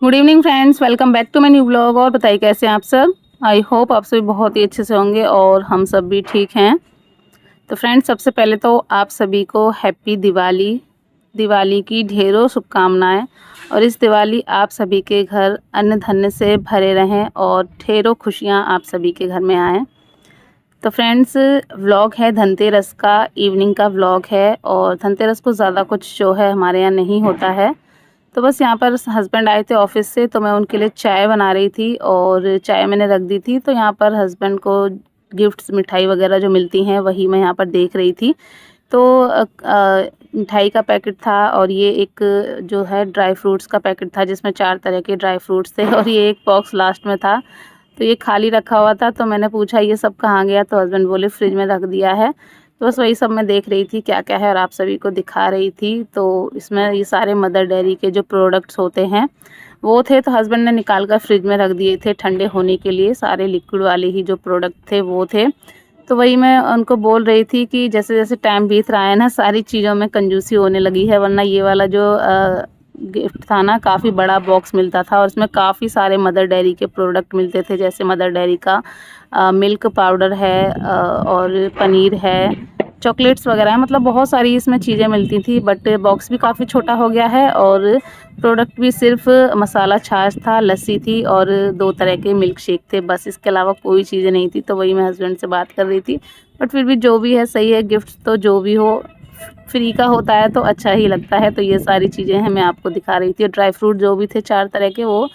Good evening friends, welcome back to my new blog. और बताइए कैसे हैं आप सब। आई होप आप सभी बहुत ही अच्छे से होंगे और हम सब भी ठीक हैं। तो फ्रेंड्स, सबसे पहले तो आप सभी को हैप्पी दिवाली। दिवाली की ढेरों शुभकामनाएं। और इस दिवाली आप सभी के घर अन्न धन्य से भरे रहें और ढेरों खुशियां आप सभी के घर में आएँ। तो फ्रेंड्स, व्लॉग है धनतेरस का, इवनिंग का व्लॉग है। और धनतेरस को ज़्यादा कुछ जो है हमारे यहाँ नहीं होता है। तो बस यहाँ पर हस्बैंड आए थे ऑफिस से, तो मैं उनके लिए चाय बना रही थी और चाय मैंने रख दी थी। तो यहाँ पर हस्बैंड को गिफ्ट्स, मिठाई वगैरह जो मिलती हैं वही मैं यहाँ पर देख रही थी। तो मिठाई का पैकेट था और ये एक जो है ड्राई फ्रूट्स का पैकेट था जिसमें 4 तरह के ड्राई फ्रूट्स थे और ये एक बॉक्स लास्ट में था। तो ये खाली रखा हुआ था, तो मैंने पूछा ये सब कहाँ गया, तो हस्बैंड बोले फ्रिज में रख दिया है। तो बस वही सब मैं देख रही थी क्या क्या है और आप सभी को दिखा रही थी। तो इसमें ये सारे मदर डेयरी के जो प्रोडक्ट्स होते हैं वो थे, तो हस्बैंड ने निकाल कर फ्रिज में रख दिए थे ठंडे होने के लिए। सारे लिक्विड वाले ही जो प्रोडक्ट थे वो थे। तो वही मैं उनको बोल रही थी कि जैसे जैसे टाइम बीत रहा है ना, सारी चीज़ों में कंजूसी होने लगी है। वरना ये वाला जो गिफ्ट था ना, काफ़ी बड़ा बॉक्स मिलता था और इसमें काफ़ी सारे मदर डेयरी के प्रोडक्ट मिलते थे। जैसे मदर डेयरी का मिल्क पाउडर है, और पनीर है, चॉकलेट्स वगैरह है, मतलब बहुत सारी इसमें चीज़ें मिलती थी। बट बॉक्स भी काफ़ी छोटा हो गया है और प्रोडक्ट भी सिर्फ मसाला छाछ था, लस्सी थी और 2 तरह के मिल्क शेक थे। बस इसके अलावा कोई चीज़ें नहीं थी। तो वही मैं हस्बैंड से बात कर रही थी। बट फिर भी जो भी है सही है, गिफ्ट तो जो भी हो फ्री का होता है तो अच्छा ही लगता है। तो ये सारी चीज़ें हैं, मैं आपको दिखा रही थी। ड्राई फ्रूट जो भी थे 4 तरह के, वो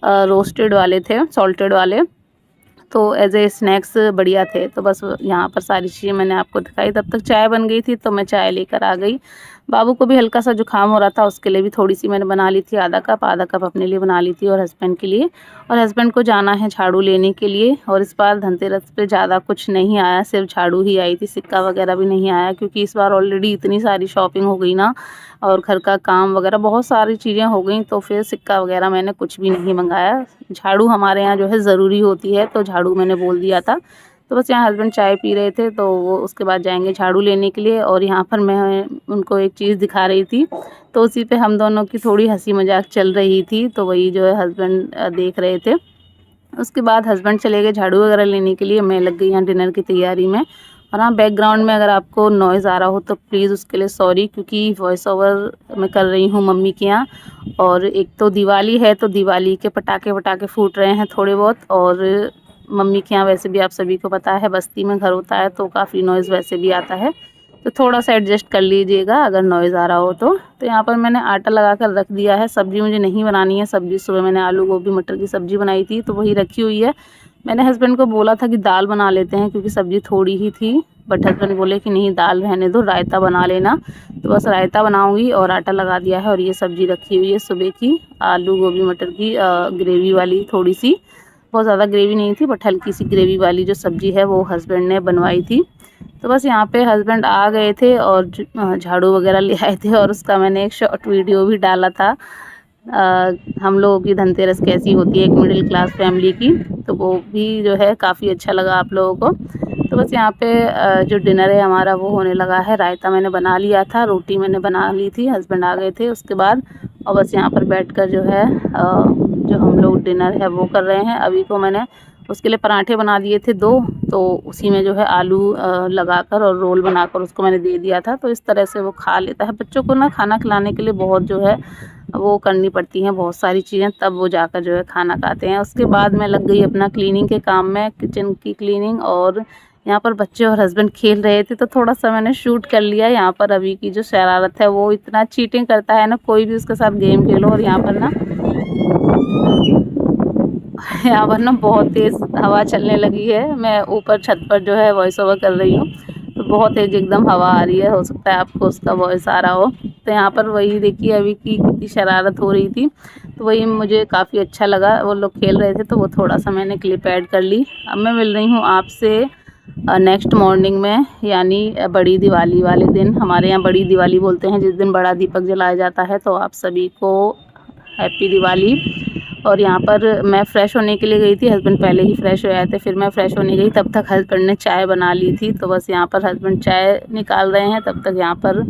रोस्टेड वाले थे, सॉल्टेड वाले। तो एज़ ए स्नैक्स बढ़िया थे। तो बस यहाँ पर सारी चीज़ें मैंने आपको दिखाई। तब तक चाय बन गई थी, तो मैं चाय लेकर आ गई। बाबू को भी हल्का सा जुकाम हो रहा था, उसके लिए भी थोड़ी-सी मैंने बना ली थी, आधा कप अपने लिए बना ली थी और हस्बैंड के लिए। और हस्बैंड को जाना है झाड़ू लेने के लिए। और इस बार धनतेरस पे ज़्यादा कुछ नहीं आया, सिर्फ झाड़ू ही आई थी, सिक्का वगैरह भी नहीं आया। क्योंकि इस बार ऑलरेडी इतनी सारी शॉपिंग हो गई ना, और घर का काम वगैरह बहुत सारी चीज़ें हो गई, तो फिर सिक्का वगैरह मैंने कुछ भी नहीं मंगाया। झाड़ू हमारे यहाँ जो है ज़रूरी होती है, तो झाड़ू मैंने बोल दिया था। तो बस यहाँ हस्बैंड चाय पी रहे थे, तो वो उसके बाद जाएंगे झाड़ू लेने के लिए। और यहाँ पर मैं उनको एक चीज़ दिखा रही थी, तो उसी पे हम दोनों की थोड़ी हंसी मजाक चल रही थी। तो वही जो है हस्बैंड देख रहे थे। उसके बाद हस्बैंड चले गए झाड़ू वगैरह लेने के लिए, मैं लग गई यहाँ डिनर की तैयारी में। और हाँ, बैकग्राउंड में अगर आपको नॉइज़ आ रहा हो तो प्लीज़ उसके लिए सॉरी, क्योंकि वॉइस ओवर मैं कर रही हूँ मम्मी के यहाँ। और एक तो दिवाली है, तो दिवाली के पटाखे वटाखे फूट रहे हैं थोड़े बहुत। और मम्मी के यहाँ वैसे भी आप सभी को पता है बस्ती में घर होता है, तो काफ़ी नॉइज़ वैसे भी आता है। तो थोड़ा सा एडजस्ट कर लीजिएगा अगर नॉइज़ आ रहा हो तो। यहाँ पर मैंने आटा लगा कर रख दिया है। सब्ज़ी मुझे नहीं बनानी है। सब्ज़ी सुबह मैंने आलू गोभी मटर की सब्ज़ी बनाई थी, तो वही रखी हुई है। मैंने हस्बैंड को बोला था कि दाल बना लेते हैं, क्योंकि सब्ज़ी थोड़ी ही थी। बट हस्बैंड बोले कि नहीं, दाल रहने दो, रायता बना लेना। तो बस रायता बनाऊंगी और आटा लगा दिया है। और ये सब्ज़ी रखी हुई है सुबह की, आलू गोभी मटर की ग्रेवी वाली, थोड़ी सी, बहुत ज़्यादा ग्रेवी नहीं थी, बट हल्की सी ग्रेवी वाली जो सब्ज़ी है वो हस्बैंड ने बनवाई थी। तो बस यहाँ पे हस्बैंड आ गए थे और झाड़ू वगैरह ले आए थे, और उसका मैंने एक शॉर्ट वीडियो भी डाला था। हम लोगों की धनतेरस कैसी होती है एक मिडिल क्लास फैमिली की, तो वो भी जो है काफ़ी अच्छा लगा आप लोगों को। तो बस यहाँ पे जो डिनर है हमारा वो होने लगा है। रायता मैंने बना लिया था, रोटी मैंने बना ली थी, हस्बैंड आ गए थे उसके बाद। और बस यहाँ पर बैठकर जो है जो हम लोग डिनर है वो कर रहे हैं। अभी को मैंने उसके लिए पराठे बना दिए थे 2, तो उसी में जो है आलू लगाकर और रोल बनाकर उसको मैंने दे दिया था। तो इस तरह से वो खा लेता है। बच्चों को ना खाना खिलाने के लिए बहुत जो है वो करनी पड़ती हैं बहुत सारी चीज़ें, तब वो जाकर जो है खाना खाते हैं। उसके बाद मैं लग गई अपना क्लीनिंग के काम में, किचन की क्लीनिंग। और यहाँ पर बच्चे और हस्बैंड खेल रहे थे, तो थोड़ा सा मैंने शूट कर लिया। यहाँ पर अभी की जो शरारत है, वो इतना चीटिंग करता है ना, कोई भी उसके साथ गेम खेलो। और यहाँ पर ना बहुत तेज़ हवा चलने लगी है। मैं ऊपर छत पर जो है वॉइस ओवर कर रही हूँ, तो बहुत तेज़ एकदम हवा आ रही है, हो सकता है आपको उसका वॉइस आ रहा हो। तो यहाँ पर वही देखिए अभी की कितनी शरारत हो रही थी, तो वही मुझे काफ़ी अच्छा लगा। वो लोग खेल रहे थे, तो वो थोड़ा सा मैंने क्लिप ऐड कर ली। अब मैं मिल रही हूँ आपसे नेक्स्ट मॉर्निंग में, यानी बड़ी दिवाली वाले दिन। हमारे यहाँ बड़ी दिवाली बोलते हैं जिस दिन बड़ा दीपक जलाया जाता है। तो आप सभी को हैप्पी दिवाली। और यहाँ पर मैं फ़्रेश होने के लिए गई थी, हस्बैंड पहले ही फ़्रेश हो आए थे, फिर मैं फ़्रेश होने गई, तब तक हस्बैंड ने चाय बना ली थी। तो बस यहाँ पर हस्बैंड चाय निकाल रहे हैं, तब तक यहाँ पर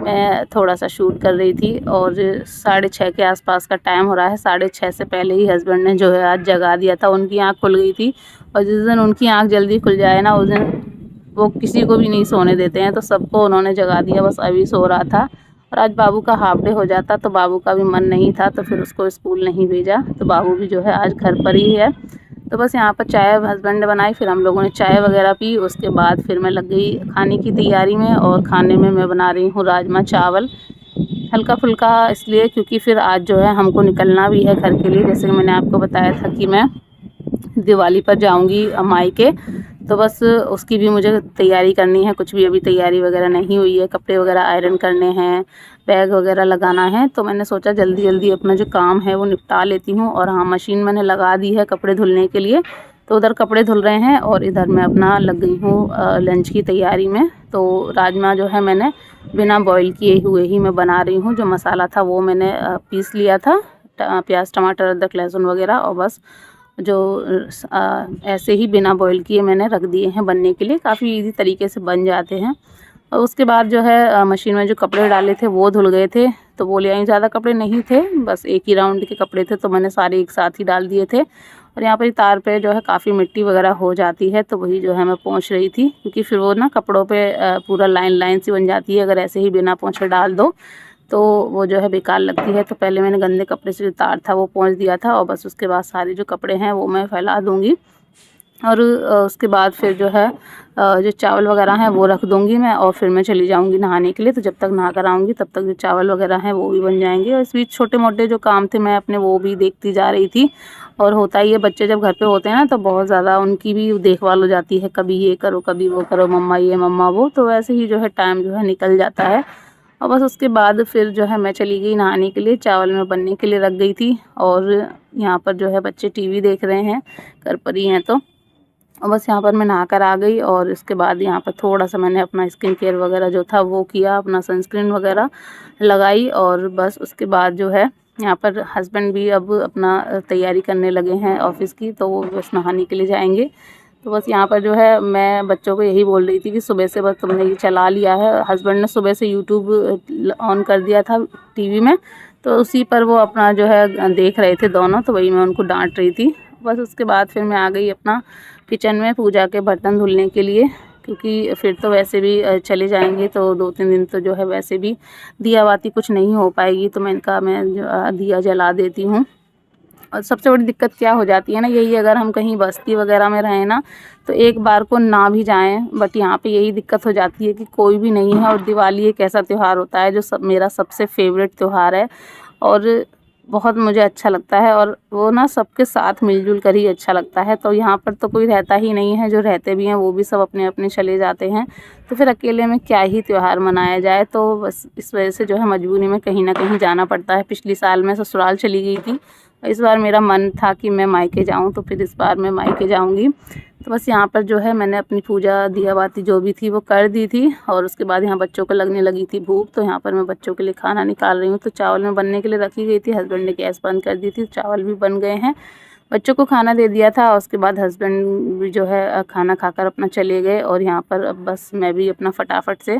मैं थोड़ा सा शूट कर रही थी और 6:30 के आसपास का टाइम हो रहा है। 6:30 से पहले ही हस्बैंड ने जो है आज जगा दिया था। उनकी आँख खुल गई थी और जिस दिन उनकी आँख जल्दी खुल जाए ना, उस दिन वो किसी को भी नहीं सोने देते हैं, तो सबको उन्होंने जगा दिया। बस अभी सो रहा था और आज बाबू का हाफ डे हो जाता तो बाबू का भी मन नहीं था, तो फिर उसको स्कूल नहीं भेजा, तो बाबू भी जो है आज घर पर ही है। तो बस यहाँ पर चाय हस्बैंड ने बनाई, फिर हम लोगों ने चाय वगैरह पी। उसके बाद फिर मैं लग गई खाने की तैयारी में, और खाने में मैं बना रही हूँ राजमा चावल, हल्का फुल्का, इसलिए क्योंकि फिर आज जो है हमको निकलना भी है घर के लिए। जैसे कि मैंने आपको बताया था कि मैं दिवाली पर जाऊंगी मायके, तो बस उसकी भी मुझे तैयारी करनी है। कुछ भी अभी तैयारी वगैरह नहीं हुई है, कपड़े वगैरह आयरन करने हैं, बैग वगैरह लगाना है, तो मैंने सोचा जल्दी जल्दी अपना जो काम है वो निपटा लेती हूँ। और हाँ, मशीन मैंने लगा दी है कपड़े धुलने के लिए, तो उधर कपड़े धुल रहे हैं और इधर मैं अपना लग गई हूँ लंच की तैयारी में। तो राजमा जो है मैंने बिना बॉईल किए हुए ही मैं बना रही हूँ। जो मसाला था वो मैंने पीस लिया था, प्याज टमाटर अदरक लहसुन वगैरह, और बस जो ऐसे ही बिना बॉईल किए मैंने रख दिए हैं बनने के लिए। काफ़ी इजी तरीके से बन जाते हैं। और उसके बाद जो है मशीन में जो कपड़े डाले थे वो धुल गए थे, तो वो ले आई। ज़्यादा कपड़े नहीं थे, बस एक ही राउंड के कपड़े थे, तो मैंने सारे एक साथ ही डाल दिए थे। और यहाँ पर तार पे जो है काफ़ी मिट्टी वगैरह हो जाती है, तो वही जो है मैं पोंछ रही थी, क्योंकि फिर वो ना कपड़ों पे पूरा लाइन लाइन सी बन जाती है अगर ऐसे ही बिना पोंछे डाल दो, तो वो जो है बेकार लगती है। तो पहले मैंने गंदे कपड़े से जो तार था वो पोंछ दिया था, और बस उसके बाद सारे जो कपड़े हैं वो मैं फैला दूँगी। और उसके बाद फिर जो है जो चावल वगैरह हैं वो रख दूँगी मैं, और फिर मैं चली जाऊँगी नहाने के लिए। तो जब तक नहा कर आऊँगी तब तक जो चावल वगैरह हैं वो भी बन जाएंगे। और इस बीच छोटे मोटे जो काम थे मैं अपने वो भी देखती जा रही थी। और होता ही है, बच्चे जब घर पे होते हैं ना तो बहुत ज़्यादा उनकी भी देखभाल हो जाती है, कभी ये करो कभी वो करो, मम्मा ये मम्मा वो, तो वैसे ही जो है टाइम जो है निकल जाता है। और बस उसके बाद फिर जो है मैं चली गई नहाने के लिए, चावल मैं बनने के लिए रख गई थी। और यहाँ पर जो है बच्चे टीवी देख रहे हैं, घर पर ही हैं, तो और बस यहाँ पर मैं नहा कर आ गई। और इसके बाद यहाँ पर थोड़ा सा मैंने अपना स्किन केयर वगैरह जो था वो किया, अपना सनस्क्रीन वगैरह लगाई। और बस उसके बाद जो है यहाँ पर हस्बैंड भी अब अपना तैयारी करने लगे हैं ऑफ़िस की, तो वो बस नहाने के लिए जाएंगे। तो बस यहाँ पर जो है मैं बच्चों को यही बोल रही थी कि सुबह से बस तुमने ये चला लिया है। हस्बैंड ने सुबह से यूट्यूब ऑन कर दिया था टीवी में, तो उसी पर वो अपना जो है देख रहे थे दोनों, तो वही मैं उनको डांट रही थी। बस उसके बाद फिर मैं आ गई अपना किचन में पूजा के बर्तन धुलने के लिए, क्योंकि फिर तो वैसे भी चले जाएंगे, तो 2-3 दिन तो जो है वैसे भी दिया बाती कुछ नहीं हो पाएगी, तो मैंने कहा मैं जो दिया जला देती हूँ। और सबसे बड़ी दिक्कत क्या हो जाती है ना, यही अगर हम कहीं बस्ती वगैरह में रहें ना, तो एक बार को ना भी जाएं, बट यहाँ पे यही दिक्कत हो जाती है कि कोई भी नहीं है। और दिवाली एक ऐसा त्यौहार होता है जो मेरा सबसे फेवरेट त्यौहार है, और बहुत मुझे अच्छा लगता है, और वो ना सबके साथ मिलजुल कर ही अच्छा लगता है। तो यहाँ पर तो कोई रहता ही नहीं है, जो रहते भी हैं वो भी सब अपने अपने चले जाते हैं, तो फिर अकेले में क्या ही त्यौहार मनाया जाए। तो बस इस वजह से जो है मजबूरी में कहीं ना कहीं जाना पड़ता है। पिछली साल मैं ससुराल चली गई थी, इस बार मेरा मन था कि मैं मायके जाऊं, तो फिर इस बार मैं मायके जाऊंगी। तो बस यहाँ पर जो है मैंने अपनी पूजा दिया बाती जो भी थी वो कर दी थी। और उसके बाद यहाँ बच्चों को लगने लगी थी भूख, तो यहाँ पर मैं बच्चों के लिए खाना निकाल रही हूँ। तो चावल मैं बनने के लिए रखी गई थी, हस्बैंड ने गैस बंद कर दी थी, चावल भी बन गए हैं, बच्चों को खाना दे दिया था। उसके बाद हस्बैंड भी जो है खाना खाकर अपना चले गए। और यहाँ पर अब बस मैं भी अपना फटाफट से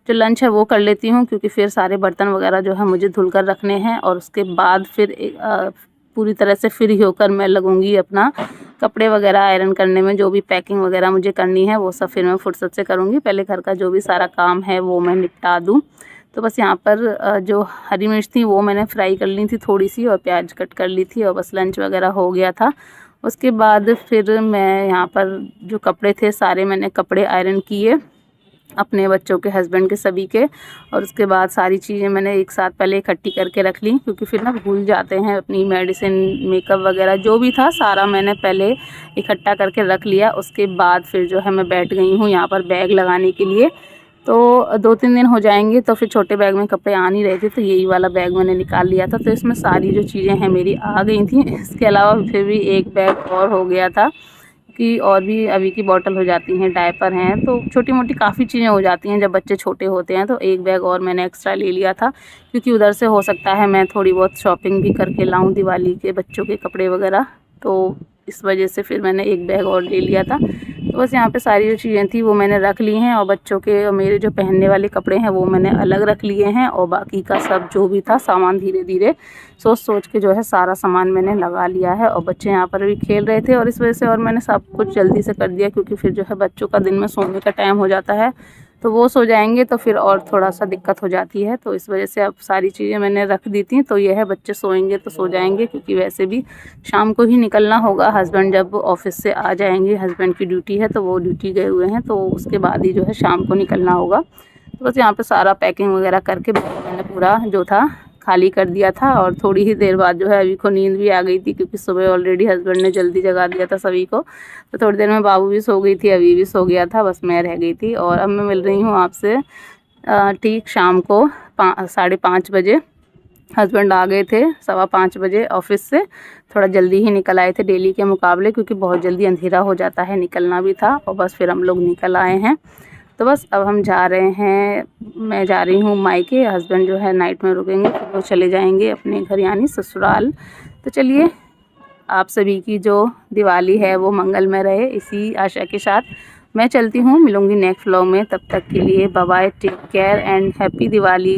जो लंच है वो कर लेती हूँ, क्योंकि फिर सारे बर्तन वगैरह जो है मुझे धुल कर रखने हैं। और उसके बाद फिर पूरी तरह से फ्री होकर मैं लगूंगी अपना कपड़े वगैरह आयरन करने में। जो भी पैकिंग वगैरह मुझे करनी है वो सब फिर मैं फुर्सत से करूँगी। पहले घर का जो भी सारा काम है वो मैं निपटा दूँ। तो बस यहाँ पर जो हरी मिर्च थी वो मैंने फ्राई कर ली थी थोड़ी सी, और प्याज कट कर ली थी, और बस लंच वगैरह हो गया था। उसके बाद फिर मैं यहाँ पर जो कपड़े थे सारे मैंने कपड़े आयरन किए, अपने बच्चों के हस्बैंड के सभी के। और उसके बाद सारी चीज़ें मैंने एक साथ पहले इकट्ठी करके रख ली, क्योंकि फिर ना भूल जाते हैं। अपनी मेडिसिन मेकअप वगैरह जो भी था सारा मैंने पहले इकट्ठा करके रख लिया। उसके बाद फिर जो है मैं बैठ गई हूँ यहाँ पर बैग लगाने के लिए। तो 2-3 दिन हो जाएंगे, तो फिर छोटे बैग में कपड़े आ नहीं रहे थे, तो यही वाला बैग मैंने निकाल लिया था। तो इसमें सारी जो चीज़ें हैं मेरी आ गई थी। इसके अलावा फिर भी एक बैग और हो गया था कि और भी अभी की बॉटल हो जाती हैं, डायपर हैं, तो छोटी मोटी काफ़ी चीज़ें हो जाती हैं जब बच्चे छोटे होते हैं। तो एक बैग और मैंने एक्स्ट्रा ले लिया था, क्योंकि उधर से हो सकता है मैं थोड़ी बहुत शॉपिंग भी करके लाऊं दिवाली के बच्चों के कपड़े वगैरह, तो इस वजह से फिर मैंने एक बैग और ले लिया था। तो बस यहाँ पे सारी जो चीज़ें थी वो मैंने रख ली हैं, और बच्चों के और मेरे जो पहनने वाले कपड़े हैं वो मैंने अलग रख लिए हैं, और बाकी का सब जो भी था सामान धीरे धीरे सोच सोच के जो है सारा सामान मैंने लगा लिया है। और बच्चे यहाँ पर भी खेल रहे थे, और इस वजह से और मैंने सब कुछ जल्दी से कर दिया, क्योंकि फिर जो है बच्चों का दिन में सोने का टाइम हो जाता है, तो वो सो जाएंगे तो फिर और थोड़ा सा दिक्कत हो जाती है। तो इस वजह से अब सारी चीज़ें मैंने रख दी थी। तो यह है, बच्चे सोएंगे तो सो जाएंगे, क्योंकि वैसे भी शाम को ही निकलना होगा। हस्बैंड जब ऑफिस से आ जाएंगे, हस्बैंड की ड्यूटी है तो वो ड्यूटी गए हुए हैं, तो उसके बाद ही जो है शाम को निकलना होगा। तो बस यहाँ पे सारा पैकिंग वगैरह करके मैंने पूरा जो था खाली कर दिया था। और थोड़ी ही देर बाद जो है अभी को नींद भी आ गई थी, क्योंकि सुबह ऑलरेडी हस्बैंड ने जल्दी जगा दिया था सभी को। तो थोड़ी देर में बाबू भी सो गई थी, अभी भी सो गया था, बस मैं रह गई थी। और अब मैं मिल रही हूँ आपसे ठीक शाम को 5:30 बजे। हस्बैंड आ गए थे 5:15 बजे ऑफिस से, थोड़ा जल्दी ही निकल आए थे डेली के मुकाबले, क्योंकि बहुत जल्दी अंधेरा हो जाता है, निकलना भी था। और बस फिर हम लोग निकल आए हैं। तो बस अब हम जा रहे हैं, मैं जा रही हूँ मायके। हस्बैंड जो है नाइट में रुकेंगे, फिर वो चले जाएंगे अपने घर यानी ससुराल। तो चलिए, आप सभी की जो दिवाली है वो मंगलमय रहे, इसी आशा के साथ मैं चलती हूँ। मिलूँगी नेक्स्ट व्लॉग में, तब तक के लिए bye bye, take care and happy Diwali.